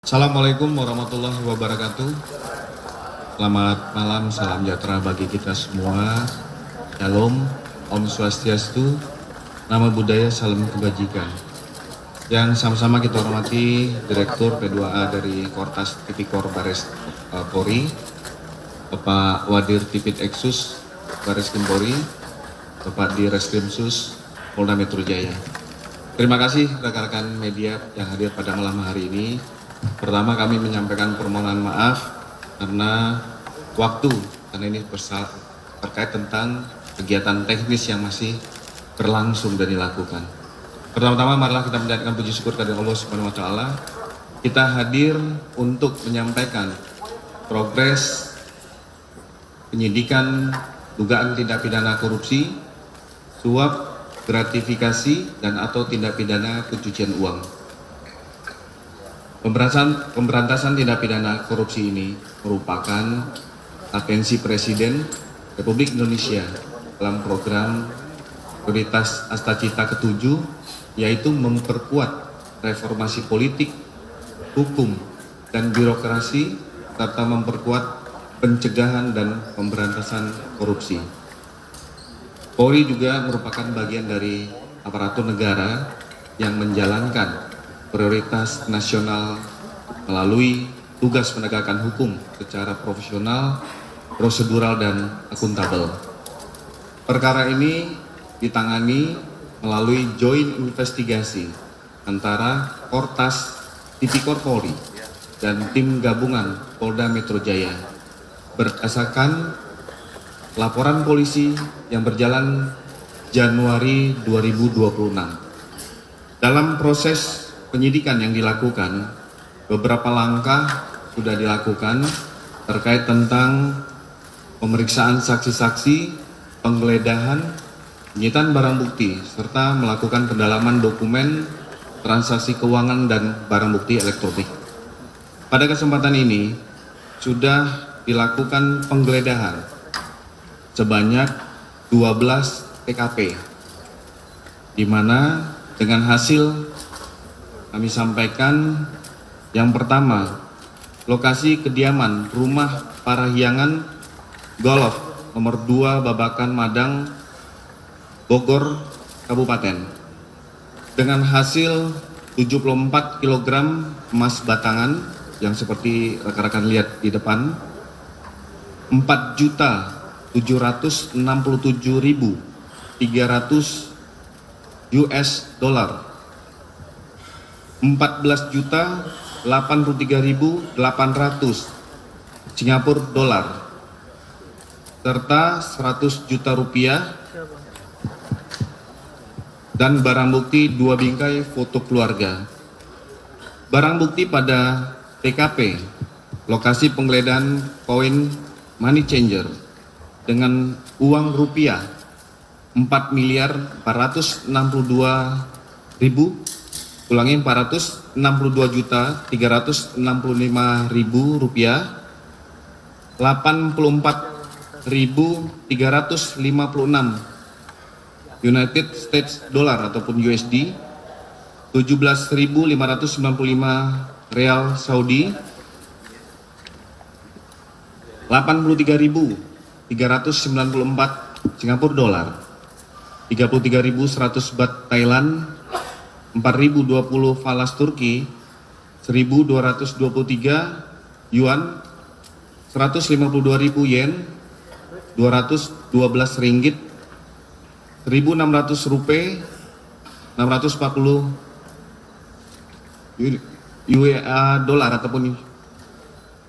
Assalamualaikum warahmatullahi wabarakatuh. Selamat malam, salam sejahtera bagi kita semua. Shalom, Om Swastiastu, Namo Buddhaya, salam kebajikan. Yang sama-sama kita hormati Direktur P2A dari Kortas Tipikor Baris Polri, Bapak Wadir Tipit Eksus Baris Krim Polri, Bapak Direskrimsus Polda Metro Jaya. Terima kasih rekan-rekan media yang hadir pada malam hari ini. Pertama, kami menyampaikan permohonan maaf karena waktu, karena ini terkait tentang kegiatan teknis yang masih berlangsung dan dilakukan. Pertama-tama marilah kita menjadikan puji syukur kepada Allah Subhanahu wa taala. Kita hadir untuk menyampaikan progres penyidikan dugaan tindak pidana korupsi, suap, gratifikasi, dan atau tindak pidana pencucian uang. Pemberantasan tindak pidana korupsi ini merupakan atensi Presiden Republik Indonesia dalam program prioritas Astacita ke-7, yaitu memperkuat reformasi politik, hukum, dan birokrasi, serta memperkuat pencegahan dan pemberantasan korupsi. Polri juga merupakan bagian dari aparatur negara yang menjalankan prioritas nasional melalui tugas penegakan hukum secara profesional, prosedural, dan akuntabel. Perkara ini ditangani melalui joint investigasi antara Kortas Tipikor Polri dan tim gabungan Polda Metro Jaya berdasarkan laporan polisi yang berjalan Januari 2026. Dalam proses penyidikan yang dilakukan, beberapa langkah sudah dilakukan terkait tentang pemeriksaan saksi-saksi, penggeledahan, penyitaan barang bukti, serta melakukan pendalaman dokumen, transaksi keuangan, dan barang bukti elektronik. Pada kesempatan ini, sudah dilakukan penggeledahan sebanyak 12 TKP, di mana dengan hasil kami sampaikan yang pertama, lokasi kediaman rumah Parahyangan Golf nomor 2 Babakan Madang, Bogor, Kabupaten, dengan hasil 74 kg emas batangan yang seperti rekan-rekan lihat di depan, 4.767.300 US dollar, 14.083.800 Singapura dolar, serta 100 juta rupiah, dan barang bukti 2 bingkai foto keluarga. Barang bukti pada TKP, lokasi penggeledahan koin money changer dengan uang rupiah 4.462.365 rupiah, 84.356 United States dollar ataupun USD, 17.595 real Saudi, 83.394 Singapura dolar, 33.100 baht Thailand, 4.020 falas Turki, 1.223 yuan, 152.000 yen, 212 ringgit, 1.600 rupiah, 640 USD dolar ataupun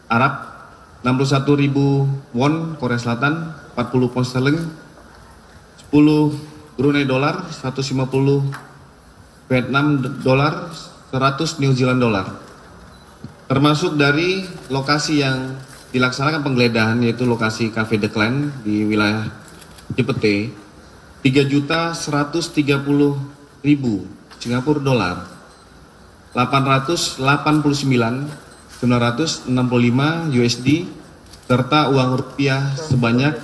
Arab, 61.000 won Korea Selatan, 40 pound sterling, 10 Brunei dolar, 150 Vietnam dolar, 100 New Zealand dolar. Termasuk dari lokasi yang dilaksanakan penggeledahan, yaitu lokasi Cafe The Clan di wilayah Cipete, 3.130.000 Singapura dolar, 889.965 USD, serta uang rupiah sebanyak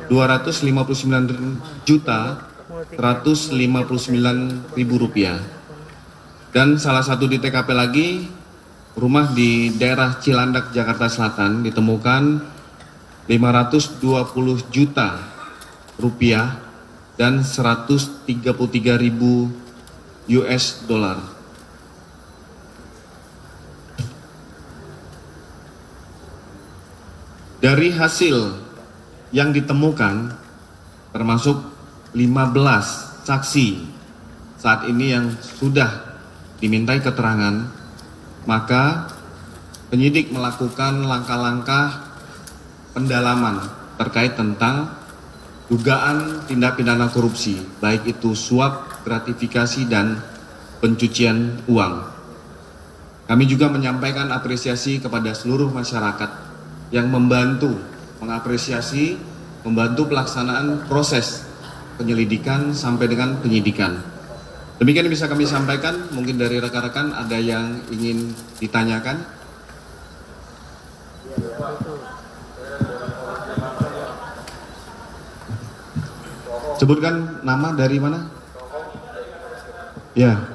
259.159.000 rupiah. Dan salah satu di TKP lagi rumah di daerah Cilandak, Jakarta Selatan ditemukan 520 juta rupiah dan 133.000 US dollar. Dari hasil yang ditemukan termasuk 15 saksi saat ini yang sudah dimintai keterangan, maka penyidik melakukan langkah-langkah pendalaman terkait tentang dugaan tindak pidana korupsi, baik itu suap, gratifikasi, dan pencucian uang. Kami juga menyampaikan apresiasi kepada seluruh masyarakat yang membantu mengapresiasi, membantu pelaksanaan proses penyelidikan sampai dengan penyidikan. Demikian yang bisa kami sampaikan. Mungkin dari rekan-rekan ada yang ingin ditanyakan. Sebutkan nama dari mana? Ya.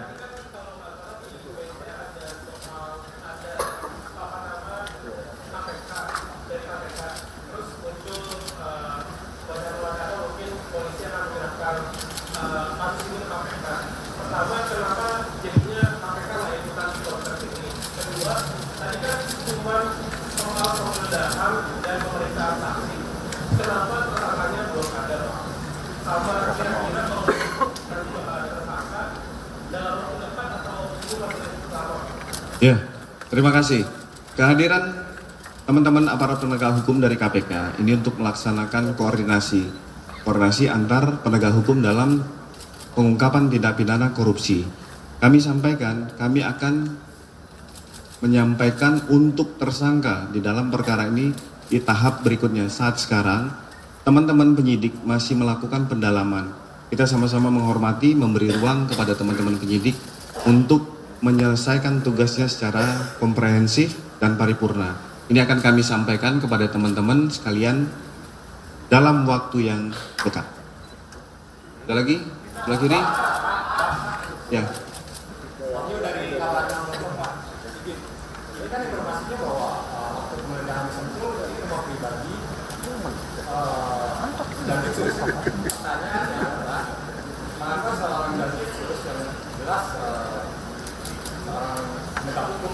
Ya, terima kasih. Kehadiran teman-teman aparat penegak hukum dari KPK ini untuk melaksanakan koordinasi antar penegak hukum dalam pengungkapan tindak pidana korupsi. Kami sampaikan, kami akan menyampaikan untuk tersangka di dalam perkara ini di tahap berikutnya. Saat sekarang, teman-teman penyidik masih melakukan pendalaman. Kita sama-sama menghormati, memberi ruang kepada teman-teman penyidik untuk menyelesaikan tugasnya secara komprehensif dan paripurna. Ini akan kami sampaikan kepada teman-teman sekalian dalam waktu yang dekat. Ada lagi? Sebelah kiri? Ya.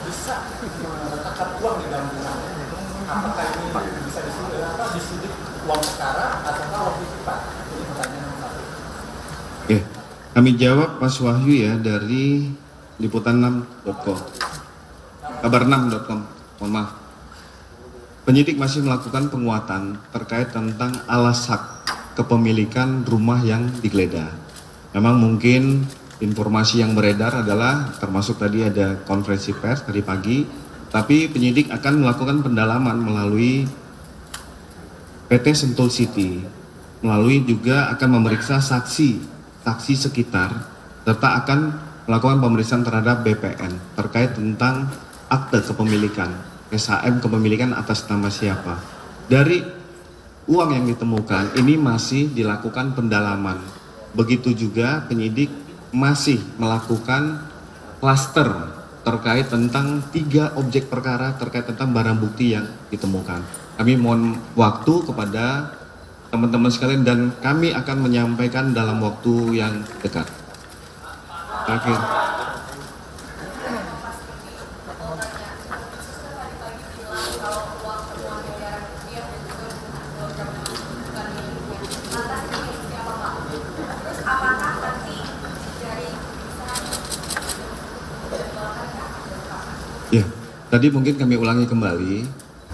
Bisa meletakkan uang di dalam rumah. Apakah ini bisa disidik uang sekarang atau waktu cepat? Ini pertanyaan nomor satu. Oke, kami jawab Mas Wahyu ya dari liputan6.com, kabar6.com. Mohon maaf. Penyidik masih melakukan penguatan terkait tentang alas hak kepemilikan rumah yang digeledah. Memang mungkin informasi yang beredar adalah termasuk tadi ada konferensi pers tadi pagi, tapi penyidik akan melakukan pendalaman melalui PT Sentul City, melalui juga akan memeriksa saksi sekitar, serta akan melakukan pemeriksaan terhadap BPN terkait tentang akte kepemilikan, SHM kepemilikan atas nama siapa. Dari uang yang ditemukan ini masih dilakukan pendalaman. Begitu juga penyidik masih melakukan klaster terkait tentang 3 objek perkara terkait tentang barang bukti yang ditemukan. Kami mohon waktu kepada teman-teman sekalian dan kami akan menyampaikan dalam waktu yang dekat. Akhir. Ya, tadi mungkin kami ulangi kembali,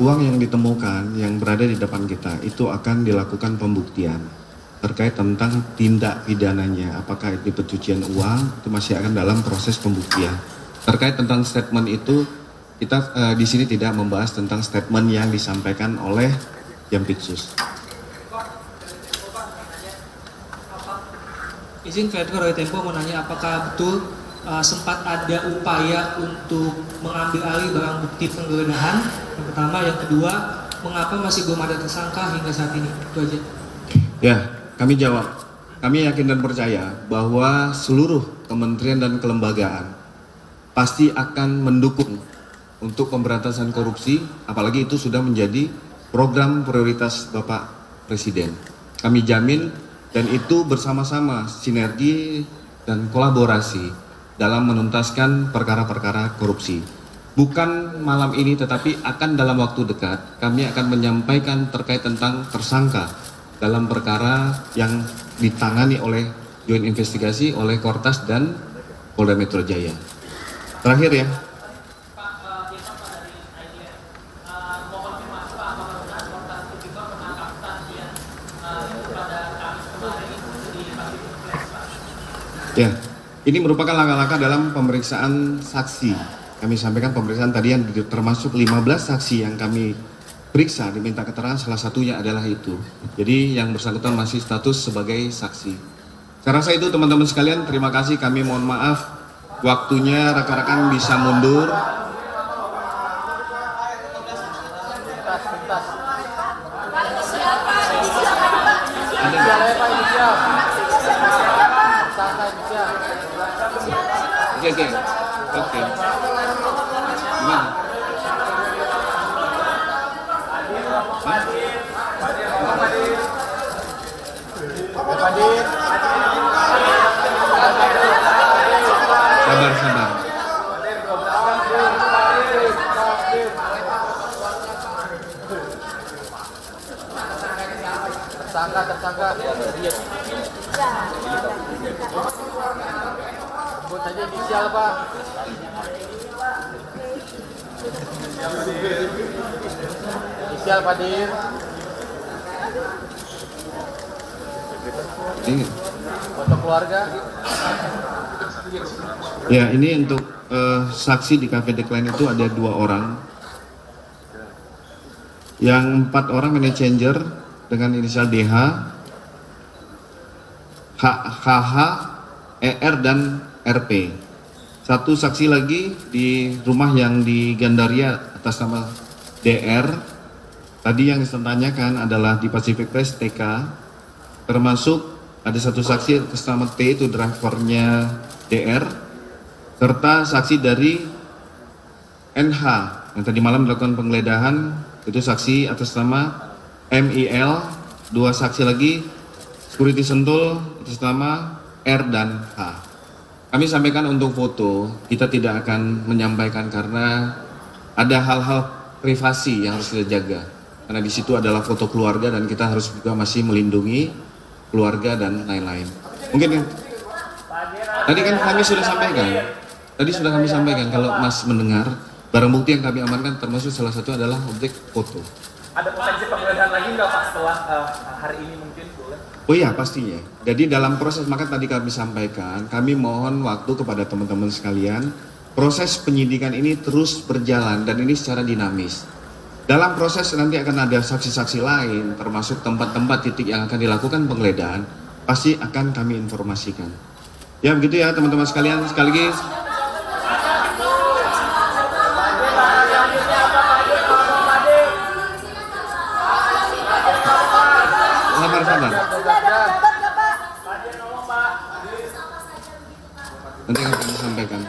uang yang ditemukan yang berada di depan kita itu akan dilakukan pembuktian terkait tentang tindak pidananya, apakah itu pencucian uang, itu masih akan dalam proses pembuktian. Terkait tentang statement itu, kita di sini tidak membahas tentang statement yang disampaikan oleh Jampitsus. Izin Fedko dari Tempo menanya apakah betul sempat ada upaya untuk mengambil alih barang bukti penggeledahan. Yang pertama, yang kedua, mengapa masih belum ada tersangka hingga saat ini? Itu aja. Ya, kami jawab. Kami yakin dan percaya bahwa seluruh kementerian dan kelembagaan pasti akan mendukung untuk pemberantasan korupsi, apalagi itu sudah menjadi program prioritas Bapak Presiden. Kami jamin dan itu bersama-sama sinergi dan kolaborasi dalam menuntaskan perkara-perkara korupsi. Bukan malam ini tetapi akan dalam waktu dekat kami akan menyampaikan terkait tentang tersangka dalam perkara yang ditangani oleh Joint Investigasi oleh Kortas dan Polda Metro Jaya. Terakhir ya. Ya, ini merupakan langkah-langkah dalam pemeriksaan saksi. Kami sampaikan pemeriksaan tadi yang termasuk 15 saksi yang kami periksa, diminta keterangan, salah satunya adalah itu. Jadi yang bersangkutan masih status sebagai saksi. Saya rasa itu teman-teman sekalian, terima kasih, kami mohon maaf waktunya rekan-rekan bisa mundur. Oke. Gimana? Sabar. Tersangka. Sebut saja inisial, Pak. Inisial Pak Dir. Ini. Foto keluarga. Ya, ini untuk saksi di Cafe Decline itu ada 2 orang. Yang 4 orang money changer dengan inisial DH, HH, ER dan RP. 1 saksi lagi di rumah yang di Gandaria atas nama DR. Tadi yang ditanyakan adalah di Pacific Place TK. Termasuk ada 1 saksi atas nama T, itu drivernya DR. Serta saksi dari NH yang tadi malam dilakukan penggeledahan, itu saksi atas nama MIL. 2 saksi lagi security Sentul atas nama R dan H. Kami sampaikan untuk foto, kita tidak akan menyampaikan karena ada hal-hal privasi yang harus kita jaga. Karena di situ adalah foto keluarga dan kita harus juga masih melindungi keluarga dan lain-lain. Mungkin tadi kan kami sudah sampaikan. Tadi sudah kami sampaikan kalau Mas mendengar, barang bukti yang kami amankan termasuk salah satu adalah objek foto. Ada potensi penggeledahan lagi nggak Pak setelah hari ini mungkin? Oh iya, pastinya. Jadi dalam proses, maka tadi kami sampaikan, kami mohon waktu kepada teman-teman sekalian. Proses penyidikan ini terus berjalan dan ini secara dinamis. Dalam proses nanti akan ada saksi-saksi lain, termasuk tempat-tempat titik yang akan dilakukan penggeledahan, pasti akan kami informasikan. Ya begitu ya teman-teman sekalian, sekali lagi. Sabar. Nanti akan kami sampaikan.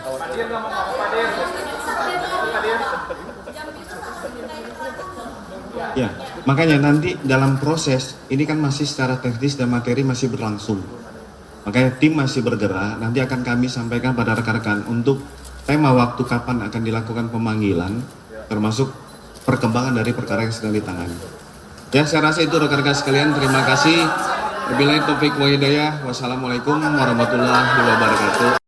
Ya, makanya nanti dalam proses ini kan masih secara teknis dan materi masih berlangsung. Makanya tim masih bergerak, nanti akan kami sampaikan pada rekan-rekan untuk tema waktu kapan akan dilakukan pemanggilan, termasuk perkembangan dari perkara yang sedang ditangani. Ya, saya rasa itu rekan-rekan sekalian, terima kasih. Wabillahi taufiq wa hidayah. Wassalamualaikum warahmatullahi wabarakatuh.